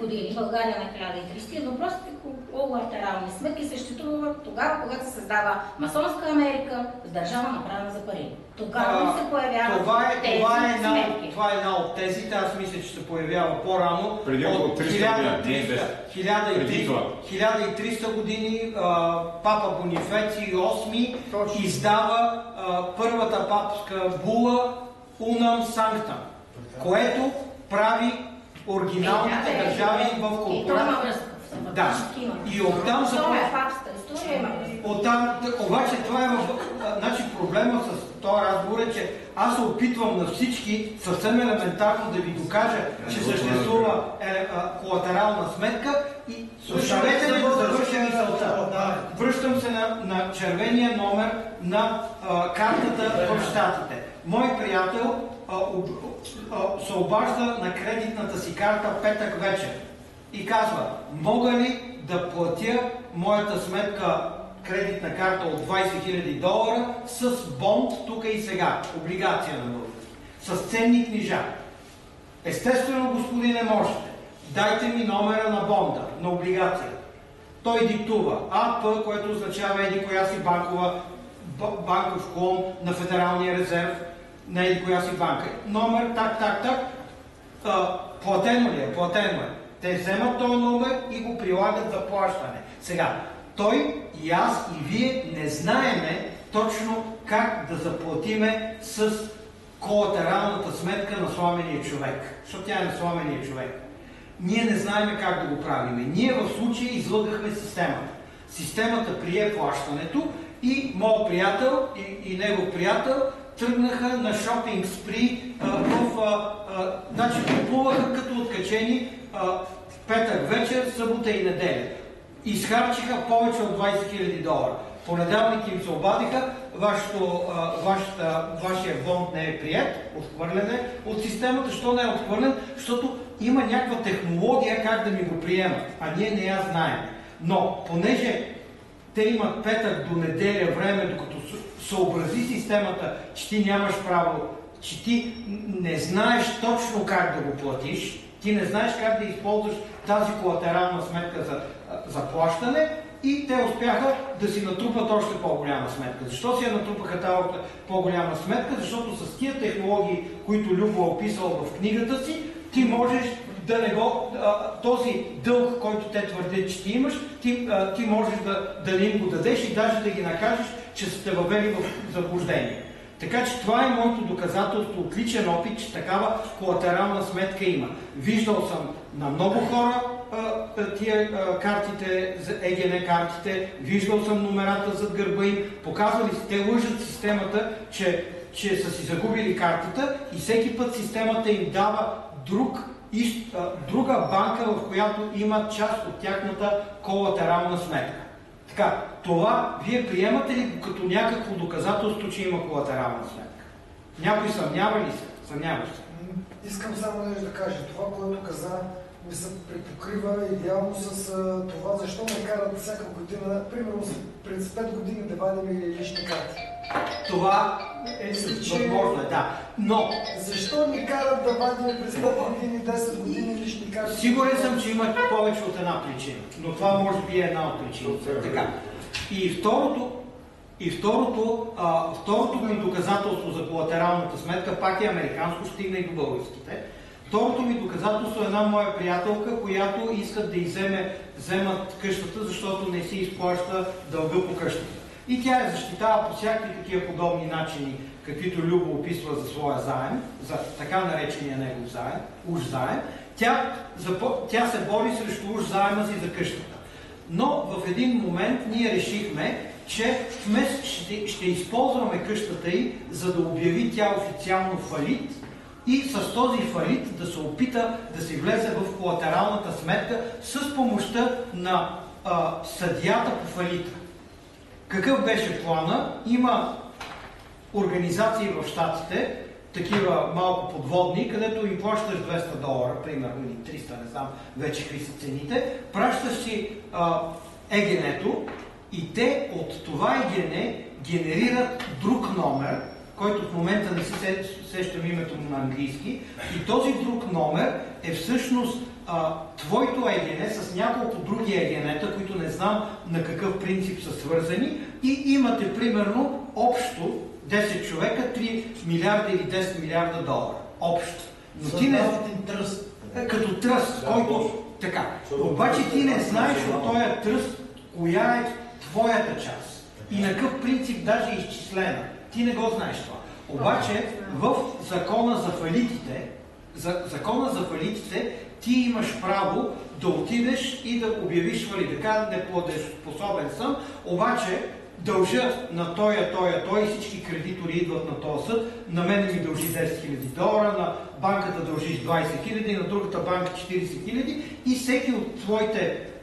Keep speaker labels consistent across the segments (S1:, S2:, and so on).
S1: години, България на 1300, въпросите колатерални сметки съществуват тогава, когато се създава масонска Америка с държава направена за пари. Тогава се появяват тези сметки.
S2: Това е една от тезите, аз мисля, че се появява по-рано.
S3: Преди около
S2: 1300 години папа Бонифеций VIII издава първата папска була Унам Санктам, което прави оригиналните държави в култура.
S1: И това има връзка.
S2: Да. И оттам за обаче това е значи проблема с този разговор е, че аз се опитвам на всички съвсем елементарно да ви докажа, че съществува колатерална сметка и оставете да завърша мисълта. Връщам се на червения номер на картата в Щатите. Мой приятел се обажда на кредитната си карта петък вечер и казва: мога ли да платя моята сметка кредитна карта от $20 000 с бонд тук и сега, облигация на български, с ценни книжа? Естествено, господине, можете. Дайте ми номера на бонда, на облигацията. Той диктува АП, което означава еди коя си банков клон на Федералния резерв, на еди коя си банка. Номер, так. Платено ли е? Платено е. Те вземат този номер и го прилагат за плащане. Сега, той и аз и вие не знаеме точно как да заплатиме с колатералната сметка на сламения човек. Защото тя е на сламения човек. Ние не знаеме как да го правиме. Ние в случая излъгахме системата. Системата прие плащането и моят приятел и негов приятел тръгнаха на шопинг спри, значи купуваха като откачени в петък вечер, събота и неделя. Изхарчиха повече от $20 000. Понеделник им се обадиха: вашия бонд не е приет, отхвърлен е от системата. Що не е отхвърлен? Защото има някаква технология как да ми го приемат, а ние не я знаем. Но понеже те имат петък до неделя време, докато съобрази системата, че ти нямаш право, че ти не знаеш точно как да го платиш, ти не знаеш как да използваш тази колатерална сметка за плащане, и те успяха да си натрупат още по-голяма сметка. Защо си я натрупаха тази по-голяма сметка? Защото с тия технологии, които Любо е описал в книгата си, ти можеш да не го... този дълг, който те твърдят, че ти имаш, ти можеш да не им го дадеш и даже да ги накажеш, че сте въвели в заблуждение. Така че това е моето доказателство от личен опит, че такава колатерална сметка има. Виждал съм на много хора тия картите, ЕГН картите, виждал съм номерата зад гърба им, показвали си, те лъжат системата, че са си загубили картата и всеки път системата им дава друга банка, в която има част от тяхната колатерална сметка. Така, това вие приемате ли като някакво доказателство, че има колатерална сметка? Някой съмнява ли се? Съмняваш се?
S4: Искам само нещо да кажа. Това, което каза, ми се припокрива идеално с това, защо ме карат всяка година, примерно пред 5 години да вадим лични карти.
S2: Това е възможно, да. Но...
S4: Защо ни карат да вадим през 5 години, 10 години лични карти?
S2: Сигурен съм, че има повече от една причина. Но това може би е една от причините. Така. И второто ми доказателство за колатералната сметка, пак е американско, стигна и до българските. Второто ми доказателство е една моя приятелка, която искат да вземат къщата, защото не си изплаща дълга по къщата. И тя я защитава по всякакви такива подобни начини, каквито Любо описва за своя заем, за така наречения негов заем, уж заем. Тя се бори срещу уж заема си за къщата. Но в един момент ние решихме, че ще използваме къщата й, за да обяви тя официално фалит и с този фалит да се опита да се влезе в колатералната сметка с помощта на съдията по фалита. Какъв беше плана? Има организации в Щатите, такива малко подводни, където им плащаш $200, примерно, или 300, не знам вече какви са цените, пращаш си ЕГН-то и те от това ЕГН генерират друг номер, който в момента не се сещам името му на английски, и този друг номер е всъщност твоето ЕГН с няколко други ЕГН-та, които не знам на какъв принцип са свързани, и имате примерно общо 10 човека, 3 милиарда или 10 милиарда долара. Общо. Но ти не...
S3: тръст.
S2: Като тръст, който... Така. Обаче ти не знаеш от този тръст коя е твоята част. И на какъв принцип даже е изчислена. Ти не го знаеш това. Обаче в закона за фалитите, ти имаш право да отидеш и да обявиш фалит. Така неплатежоспособен съм, обаче дължа на той и всички кредитори идват на този съд. На мен ми дължи 10 000 долара, на банката дължиш 20 000, на другата банка 40 000 и всеки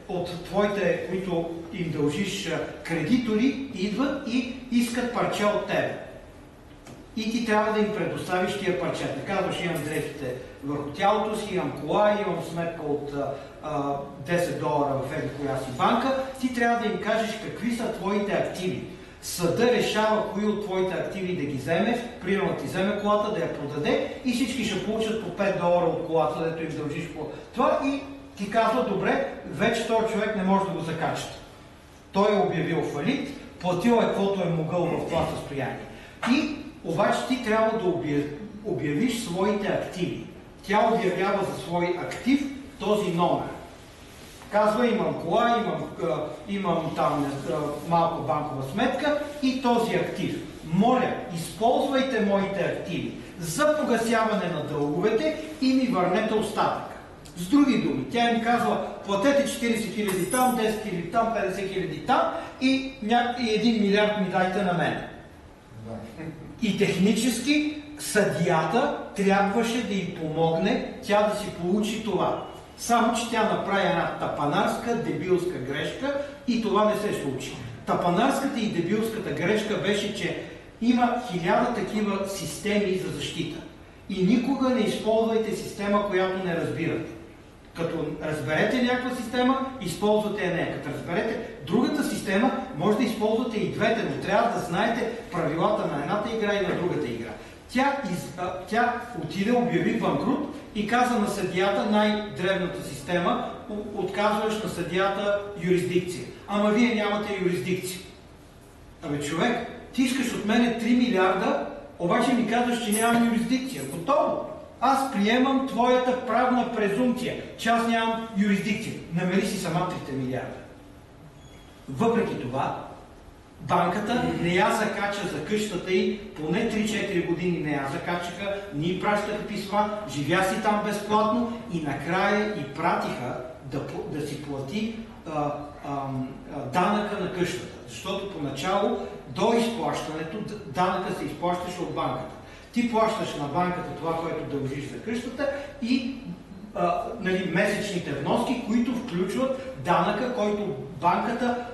S2: от твоите, които им дължиш кредитори, идват и искат парче от тебе. И ти трябва да им предоставиш тия парчета. Казваш, имам дрехите върху тялото си, имам кола, имам сметка от 10 долара в еди коя си банка. Ти трябва да им кажеш какви са твоите активи. Съда решава кои от твоите активи да ги вземе, примерно ти вземе колата, да я продаде и всички ще получат по 5 долара от колата, дето им дължиш по това и ти казва, добре, вече този човек не може да го закачат. Той е обявил фалит, платил е каквото е могъл в това състояние. И обаче ти трябва да обявиш своите активи. Тя обявява за свой актив този номер. Казва, имам кола, имам там малко банкова сметка и този актив. Моля, използвайте моите активи за погасяване на дълговете и ми върнете остатъка. С други думи, тя им казва, платете 40 000 там, 10 000 там, 50 000 там и 1 милиард ми дайте на мен. И технически съдията трябваше да й помогне тя да си получи това. Само че тя направи една тапанарска, дебилска грешка и това не се случи. Тапанарската и дебилската грешка беше, че има 1000 такива системи за защита. И никога не използвайте система, която не разбирате. Като разберете някаква система, използвате я нея. Като разберете другата система, може да използвате и двете, но трябва да знаете правилата на едната игра и на другата игра. Тя отиде, обяви банкрут и каза на съдията, най-древната система, отказваш на съдията юрисдикция. Ама вие нямате юрисдикция. Абе човек, ти искаш от мене 3 милиарда, обаче ми казваш, че нямам юрисдикция. Готово. Аз приемам твоята правна презумпция, че аз нямам юрисдикция. Намери си сама 3 милиарда. Въпреки това, банката не я закача за къщата й, поне 3-4 години не я закачаха, ни пращаха писма, живя си там безплатно и накрая и пратиха да си плати данъка на къщата. Защото поначало, до изплащането, данъка се изплащаше от банката. Ти плащаш на банката това, което дължиш за къщата и месечните вноски, които включват данъка, който банката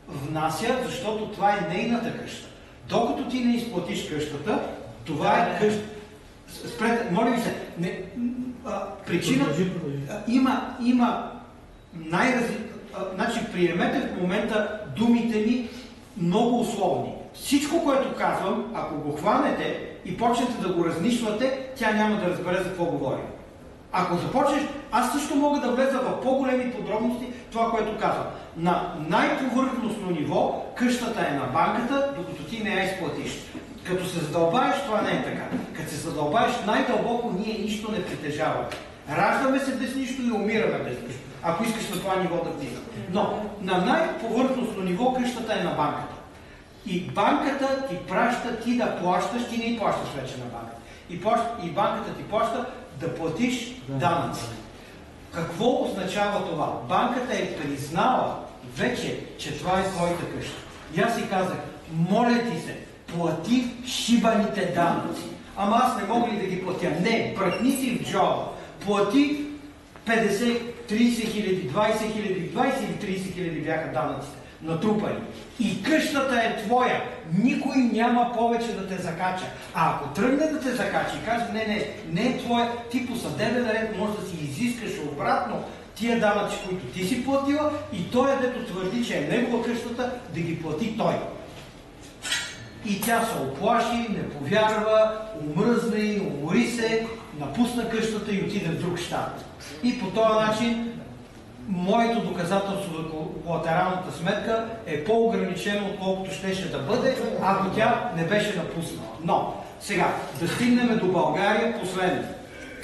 S2: внася, защото това е нейната къща. Докато ти не изплатиш къщата, това е къща. Спрете, моля ви се, причина има значи приемете в момента думите ми много условни. Всичко, което казвам, ако го хванете и почнете да го разнищвате, тя няма да разбере за какво говорим. Ако започнеш, аз също мога да влеза в по-големи подробности това, което казвам. На най-повърхностно ниво къщата е на банката, докато ти не я изплатиш. Като се задълбаеш, това не е така. Като се задълбаеш най-дълбоко, ние нищо не притежаваме. Раждаме се без нищо и умираме без нищо, ако искаш на това ниво да влиза. Но на най-повърхностно ниво къщата е на банката. И банката ти праща ти да плащаш, ти не плащаш вече на банката. И банката ти плаща да платиш данъци. Какво означава това? Банката е признала вече, че това е твоята къща. И аз си казах, моля ти се, плати шибаните данъци. Ама аз не мога ли да ги платя? Не, бръкни си в джоба. Плати 50, 30 хиляди, 20 хиляди, 20 или 30 хиляди бяха данъците натрупани. И къщата е твоя. Никой няма повече да те закача. А ако тръгне да те закача и каже, не е твоя, ти по съдебен ред може да си изискаш обратно тия данъци, които ти си платила и той, дето твърди, че е негова къщата, да ги плати той. И тя се оплаши, не повярва, омръзна и умори се, напусна къщата и отиде в друг щат. И по този начин моето доказателство за колатералната сметка е по-ограничено, отколкото щеше да бъде, ако тя не беше напуснала. Но, сега, да стигнем до България последно.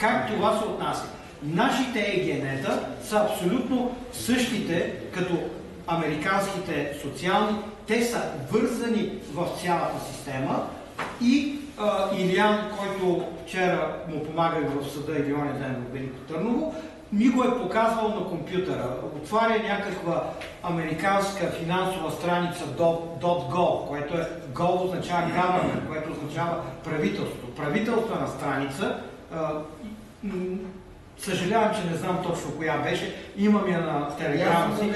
S2: Как това се отнася? Нашите ЕГН-та са абсолютно същите като американските социални. Те са вързани в цялата система и Илиян, който вчера му помага в съда или оня ден в Велико Търново, ми го е показвал на компютъра. Отваря някаква американска финансова страница .gov, което е Gov означава government, което означава правителство. Правителствена страница. Съжалявам, че не знам точно коя беше. Имам я на телеграма си.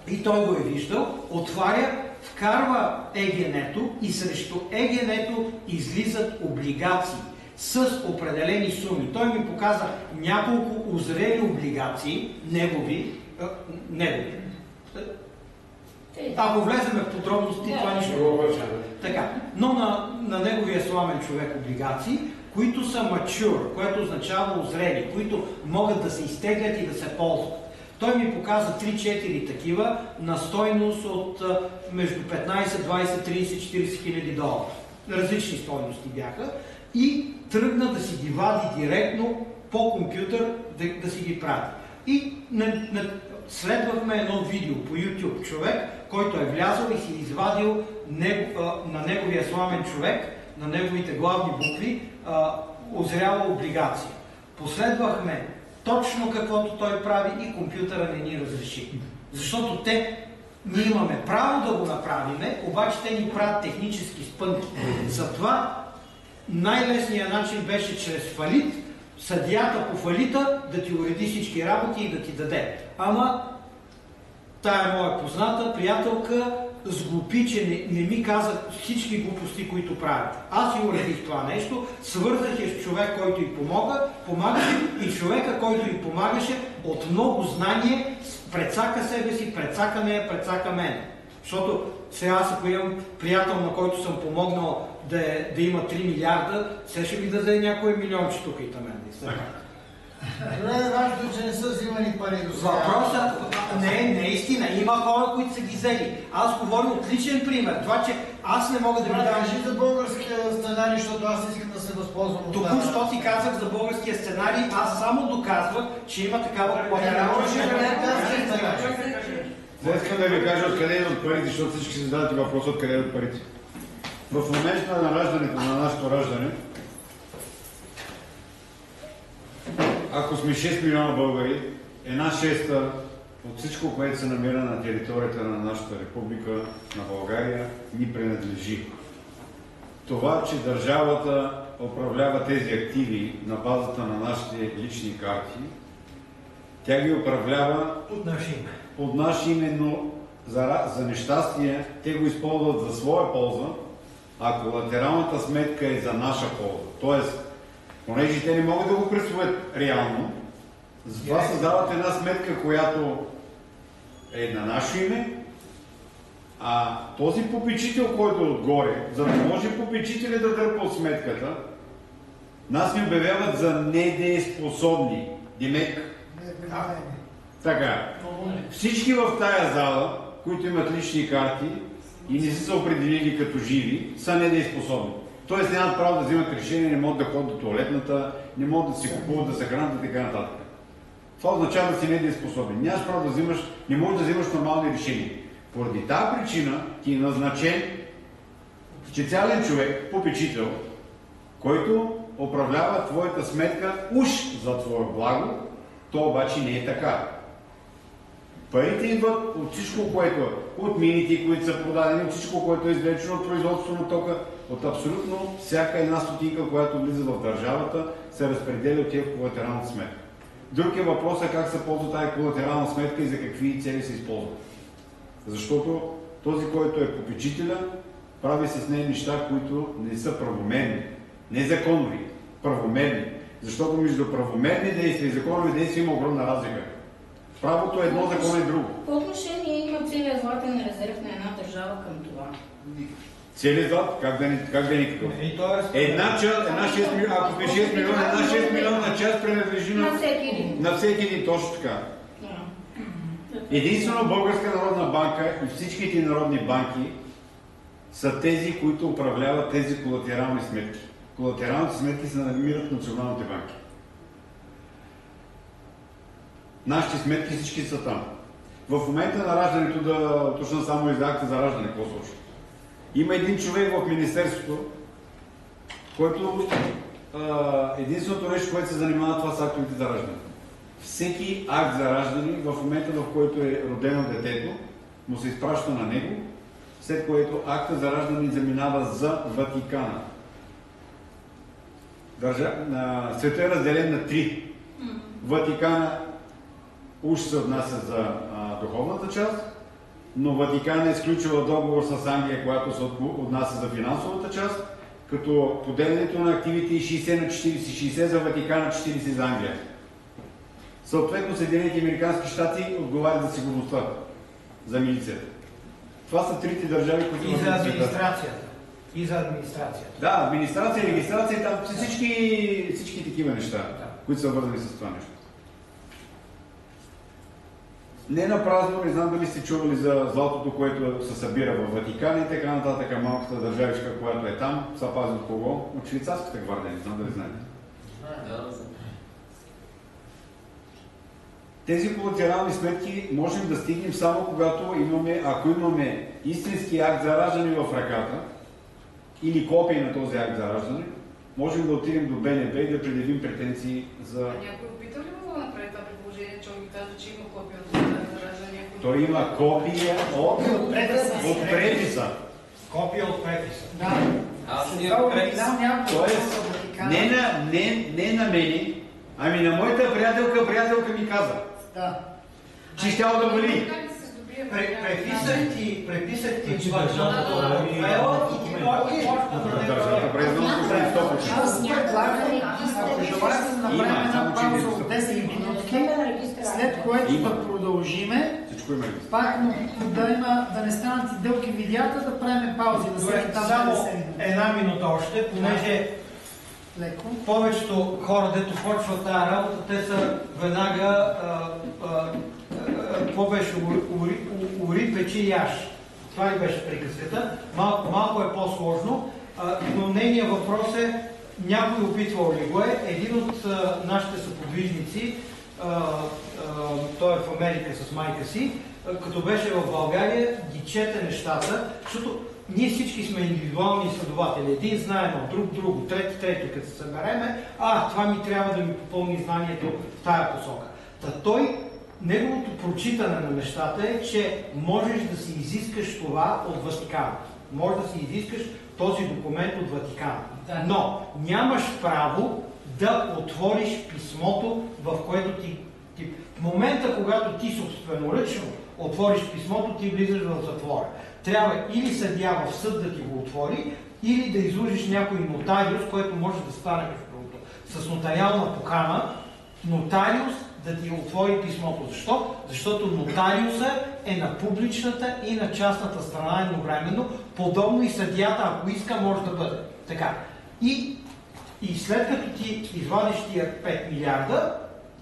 S2: И той го е виждал. Отваря, вкарва ЕГН-то и срещу ЕГН-то излизат облигации с определени суми. Той ми показа няколко озрели облигации, негови. Ако влеземе в подробности, това нищо не е. Така, но на неговия сламен човек облигации, които са mature, което означава озрели, които могат да се изтеглят и да се ползват. Той ми показа 3-4 такива на стойност от между 15, 20, 30, 40 хиляди долара. Различни стойности бяха. И тръгна да си ги вади директно по компютър, да си ги прави. И следвахме едно видео по YouTube. Човек, който е влязъл и си извадил на неговия сламен човек, на неговите главни букви, озряла облигация. Последвахме точно каквото той прави и компютъра не ни разреши. Защото ние имаме право да го направиме, обаче те ни правят технически спънки. Затова най-лесният начин беше чрез фалит, съдията по фалита да ти уреди всички работи и да ти даде. Ама тая моя позната приятелка сглупи, че не ми каза всички глупости, които правят. Аз си уредих това нещо, свързах я с човек, който й помагаше и човека, който й помагаше от много знание, прецака себе си, прецака нея, прецака мен. Защото сега аз ако имам приятел, на който съм помогнал да има 3 милиарда, сега ще ми даде някой милионче тук и тамен.
S3: Добре, важно, че не са взимани пари до сега.
S2: Въпросът не е наистина. Има хора, които са ги взели. Аз говоря от личен пример. Това, че аз не мога да ви дам...
S3: Кажи за българския сценарий, защото аз искам да се възползвам от това.
S2: Току-що ти казах за българския сценарий, аз само доказвах, че има такава колатерална сметка.
S5: Искам да ви кажа откъде идват парите, защото всички си задават въпрос откъде идват парите. В момента на раждането, на нашето раждане, ако сме 6 милиона българи, 1/6 от всичко, което се намира на територията на нашата република, на България, ни принадлежи. Това, че държавата управлява тези активи на базата на нашите лични карти, тя ги управлява под наше име, но за нещастие те го използват за своя полза, а колатералната сметка е за наша полза. Тоест, понеже те не могат да го присвоят реално, затова създават една сметка, която е на наше име, а този попечител, който е отгоре, за да може попечителя да дърпа от сметката, нас ни обявяват за недееспособни. Демек, така, всички в тая зала, които имат лични карти и не са се определили като живи, са недееспособни. Тоест нямат право да взимат решение, не могат да ходят до туалетната, не могат да си купуват, да се хранят и така нататък. Това означава да си недееспособен. Нямаш право да взимаш, не можеш да взимаш нормални решения. Поради тази причина ти е назначен специален човек, попечител, който управлява твоята сметка уж за твое благо, то обаче не е така. Парите идват от всичко, което е, от мините, които са продадени, от всичко, което е извлечено от производство на тока, от абсолютно всяка една стотинка, която влиза в държавата, се разпределя от тия в колатералната сметка. Друг е въпросът как се ползва тази колатерална сметка и за какви цели се използва. Защото този, който е попечителя, прави с нея неща, които не са правомерни, не законови, правомерни. Защото между правомерни действия и законови действия има огромна разлика. Правото е едно, закон е друго.
S1: По отношение има целият златен резерв на една държава към това.
S5: Целият злат, как да е никакъв? Една 6 милиона, ако сме 6 милиона, една 6 милиона част принадлежи на всеки един, точно така. Единствено Българска народна банка и всичките народни банки са тези, които управляват тези колатерални сметки. Колатералните сметки се намират в националните банки. Нашите сметки всички са там. В момента на раждането, да уточня само и за акта за раждане, какво случва. Има един човек в Министерството, който единственото нещо, което се занимава, това са актовете за раждане. Всеки акт за раждане, в момента в който е родено детето, му се изпраща на него, след което акта за раждане заминава за Ватикана. Светът е разделен на 3. Ватикана уж се отнася за духовната част, но Ватикан е изключила договор с Англия, която се отнася за финансовата част, като поделянето на активите е 60 на 40, 60 за Ватикана, 40 за Англия. Съответно, Съединените американски щати отговарят за сигурността, за милицията. Това са трите държави, които...
S2: И за администрацията. И за администрацията.
S5: Да, администрация, регистрация, там всички такива неща, които са вързани с това нещо. Не напразно, не знам дали сте чували за златото, което се събира в Ватикан и така нататък, малката държавичка, която е там, са пази от кого? От швейцарската гвардия, не знам дали знаете. Тези колатерални сметки можем да стигнем само когато имаме, ако имаме истински акт за раждане в ръката или копия на този акт за раждане, можем да отидем до БНБ и да предявим претенции за...
S6: Някой опита ли да направи това предположение, че он ги казва, че има копия от акт за раждане?
S5: Той има копия от преписа.
S2: Копия от преписа.
S3: Да.
S5: Тоест, не на мене, ами на моята приятелка ми каза, че щял да вали.
S2: Преписах ти държавата Рафаела и ти
S5: Държавата Брезонска при 100%.
S3: Аз предлагам, ако желаете да направим една пауза от 10 минутки, след което пък продължиме, пак да не станат и дълги видеята, да правим паузи.
S2: Само една минута още, понеже повечето хора, дето почват тази работа, те са веднага какво беше? Ури, печи, яш. Това ли беше приказката? Малко е по-сложно, но нейният въпрос е, някой опитвал ли го е, един от нашите съподвижници, той е в Америка с майка си, като беше в България, ги чете нещата, защото ние всички сме индивидуални изследователи. Един знае едно, друг друго, трети, като се събереме, това ми трябва да ми попълни знанието в тая посока. Неговото прочитане на нещата е, че можеш да си изискаш това от Ватикана. Можеш да си изискаш този документ от Ватикана. Но нямаш право да отвориш писмото, в което в момента, когато ти собственоръчно отвориш писмото, ти влизаш в затвора. Трябва или съдия в съд да ти го отвори, или да изложиш някой нотариус, който може да стане с нотариална покана, нотариус да ти отвори писмото. Защо? Защото нотариуса е на публичната и на частната страна едновременно. Подобно и съдията, ако иска, може да бъде. Така. И след като ти извадиш тия 5 милиарда,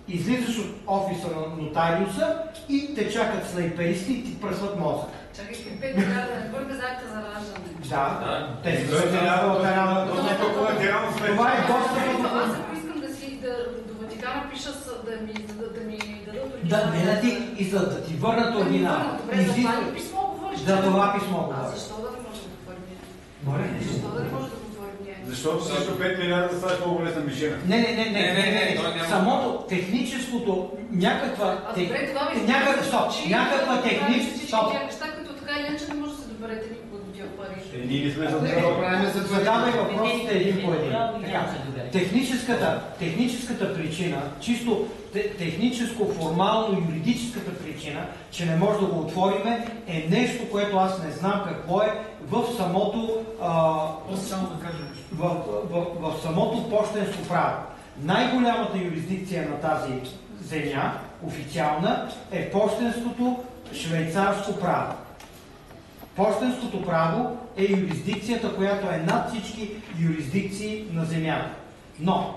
S2: излизаш от офиса на нотариуса и те чакат снайперисти и ти пръсват мозък.
S6: Чакай, 5 милиарда, не бъде без акта за раждане.
S2: Да. Тези 5 милиарда от една... Това е доста...
S6: Аз ако искам до Ватикана пиша да ми дадат
S2: оригинал. И за да ти върнат оригинал.
S6: Добре, за това ли писмо говориш?
S2: За това писмо говориш.
S6: Защо да не може да го твърди? Защо да не може да го твърди?
S5: Защото също 5 милиарда ставаш по-голесна мишена.
S2: Не. Самото техническото, някаква техническа...
S6: Неща, които така или иначе не може да се доберете никога до тия пари.
S5: Ние не сме за това.
S2: Задавай въпросите един по един. Техническата причина, чисто техническо, формално, юридическата причина, че не може да го отвориме, е нещо, което аз не знам какво е в самото в самото пощенско право. Най-голямата юрисдикция на тази земя, официална, е пощенското швейцарско право. Пощенското право е юрисдикцията, която е над всички юрисдикции на земята. Но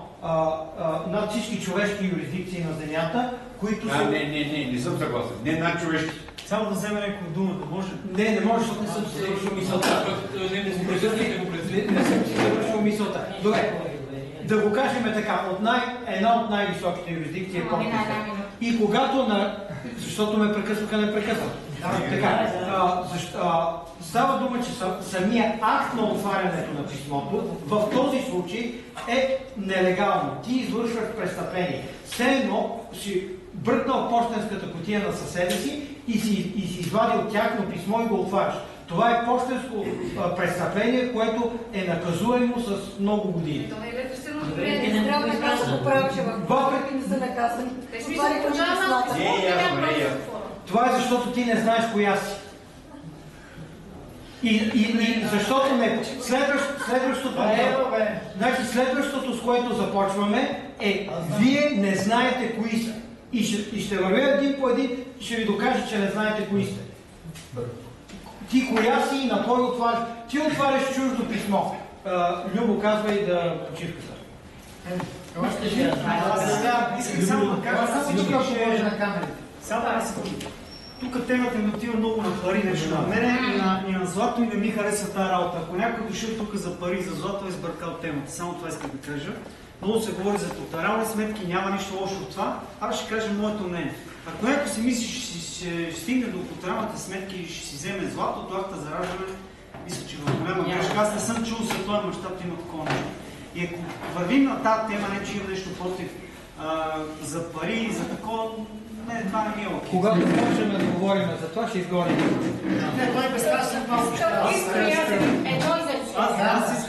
S2: над всички човешки юрисдикции на земята, които са...
S5: Не съм съгласен. Не над човешки.
S3: Само да вземе някой думата, може?
S2: Не може, защото не съм си завършил мисълта. Не съм си завършил мисълта. Добре, да го кажем така, една от най-високите юрисдикции е пощенска. И когато защото ме прекъсваха непрекъснато. Така, става дума, че самия акт на отварянето на писмото в този случай е нелегално. Ти извършваш престъпление. Все едно си бръкнал пощенската кутия на съседа си и си извадил тяхно писмо и го отваряш. Това е пощенско престъпление, което е наказуемо с много години.
S6: Това е лекарствено
S7: Не трябва да кажа поправя, че въпреки не са наказани.
S2: Това е защото ти не знаеш коя си. И защото не... Следващото, с което започваме, е вие не знаете кои сте. И ще вървя един по един, ще ви докажа, че не знаете кои сте. Ти коя си и на кой отваряш? Ти отваряш чуждо писмо. Любо, казвай да почивката.
S3: Искам само да кажа, само една секунда. Тук темата ми отива много на пари нещо. На мене и на Злато и не ми харесва тази работа. Ако някой дошъл тук за пари, за Злато е избъркал темата. Само това искам да кажа. Много се говори за тотални сметки, няма нищо лошо от това. Аз ще кажа моето мнение. Ако някой си мисли, ще стигне до тоталните сметки и ще си вземе златото, акта за раждане, мисля, че в голяма грешка. Аз не съм чул световен мащаб да има такова нещо. И ако вървим на тази тема, не че има нещо против за пари и за такова, не, това не ми е окей.
S2: Когато можем да говорим за това, ще изгоним.
S3: Това е безстрашен малко.
S1: Едно изречение.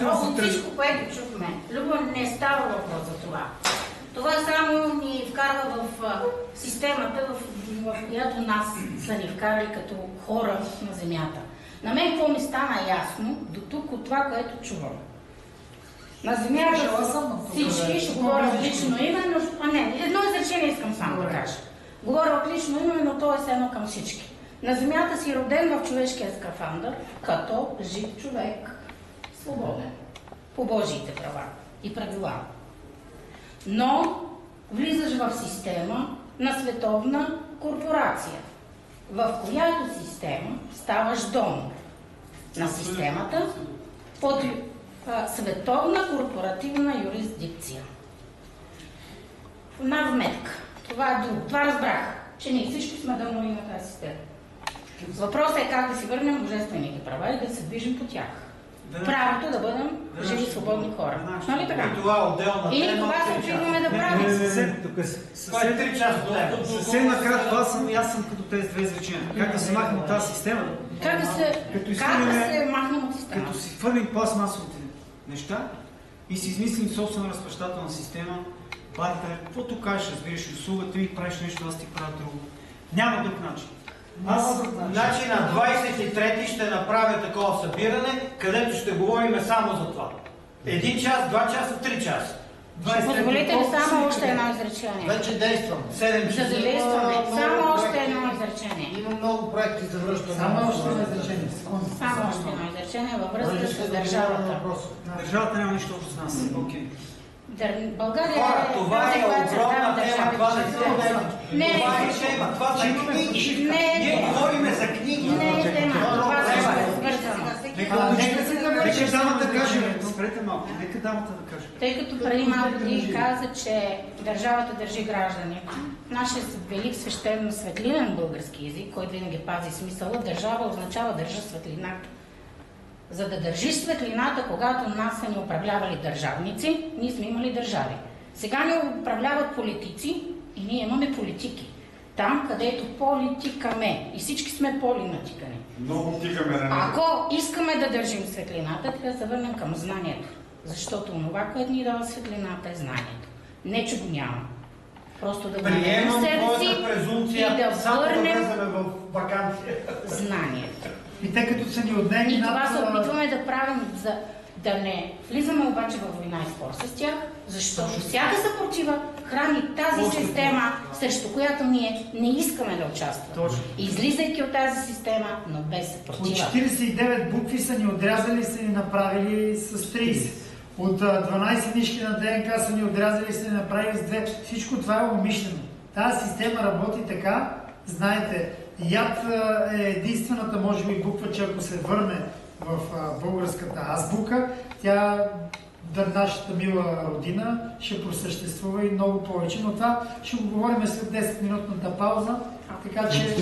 S1: От всичко, което чухме, Любо, не става въпрос за това. Това само ни вкарва в системата, в която нас са ни вкарали като хора на земята. На мен какво ми стана ясно до тук от това, което чувам. На земята всички, ще говоря от лично име, но едно изречение искам само да кажа. Говоря от лично име, но то е едно към всички. На земята си роден в човешкия скафандър, като жив човек, свободен, по Божиите права и правила. Но влизаш в система на световна корпорация, в която система ставаш дом на системата под световна корпоративна юрисдикция. На вметка. Това е друго. Това разбрах, че ние всички сме дълнови на тази система. Въпросът е как да си върнем божествените права и да се движим по тях. Правото да бъдем живи, свободни хора. Нали така? И това се опитваме да правим.
S2: Това е 3 часа.
S3: Съвсем накратко, аз съм като тези две изречения. Как да се махнем от тази система?
S1: Как да се махнем от система?
S3: Като си хвърлим пластмасовите неща и си измислим собствена разпращателна система, бартер, каквото кажеш, разбираш, услуга, ти ми правиш нещо, аз ти правя друго. Няма друг начин.
S2: Значи на 23-ти ще направя такова събиране, където ще говорим само за това. 1 час, 2 часа, 3 часа.
S1: Позволите ли само още едно изречение?
S4: Вече действам.
S2: 7 часа.
S1: Да задействаме. Само още едно изречение.
S4: Има много проекти за връщане.
S3: Само още едно изречение.
S1: Само още едно изречение във връзка с държавата.
S3: Държавата няма нищо общо с нас. Окей.
S1: България
S2: Хора, това е огромна тема, това не е тема.
S1: Не е
S2: тема, това са книги. Ние говорим за книги.
S1: Не е тема, това се свързано.
S3: Нека дамата да каже, спрете малко, нека дамата да каже.
S1: Тъй като преди малко ти каза, че държавата държи граждани. Нашия велик свещено светлинен български език, който винаги пази смисъла, държава означава държа светлината. За да държиш светлината, когато нас са ни управлявали държавници, ние сме имали държави. Сега ни управляват политици и ние имаме политики. Там, където политикаме. И всички сме полинатикани.
S5: Много тикаме, Рене.
S1: Ако искаме да държим светлината, трябва да се върнем към знанието. Защото това, което ни дава светлината, е знанието. Не, че го няма. Просто да го намерим себе си и да върнем знанието.
S3: И тъй като са ни отнели...
S1: И това се опитваме да правим, да не влизаме обаче във война и спор с тях, защото всяка съпротива храни тази система, срещу която ние не искаме да участваме. Излизайки от тази система, но без съпротива.
S3: От 49 букви са ни отрязали и са ни направили с 30. От 12 нишки на ДНК са ни отрязали и са ни направили с 2. Всичко това е умишлено. Тази система работи така, знаете, яд е единствената, може би, буква, че ако се върне в българската азбука, тя, нашата мила родина, ще просъществува и много повече. Но това ще го говорим след 10-минутната пауза, така че...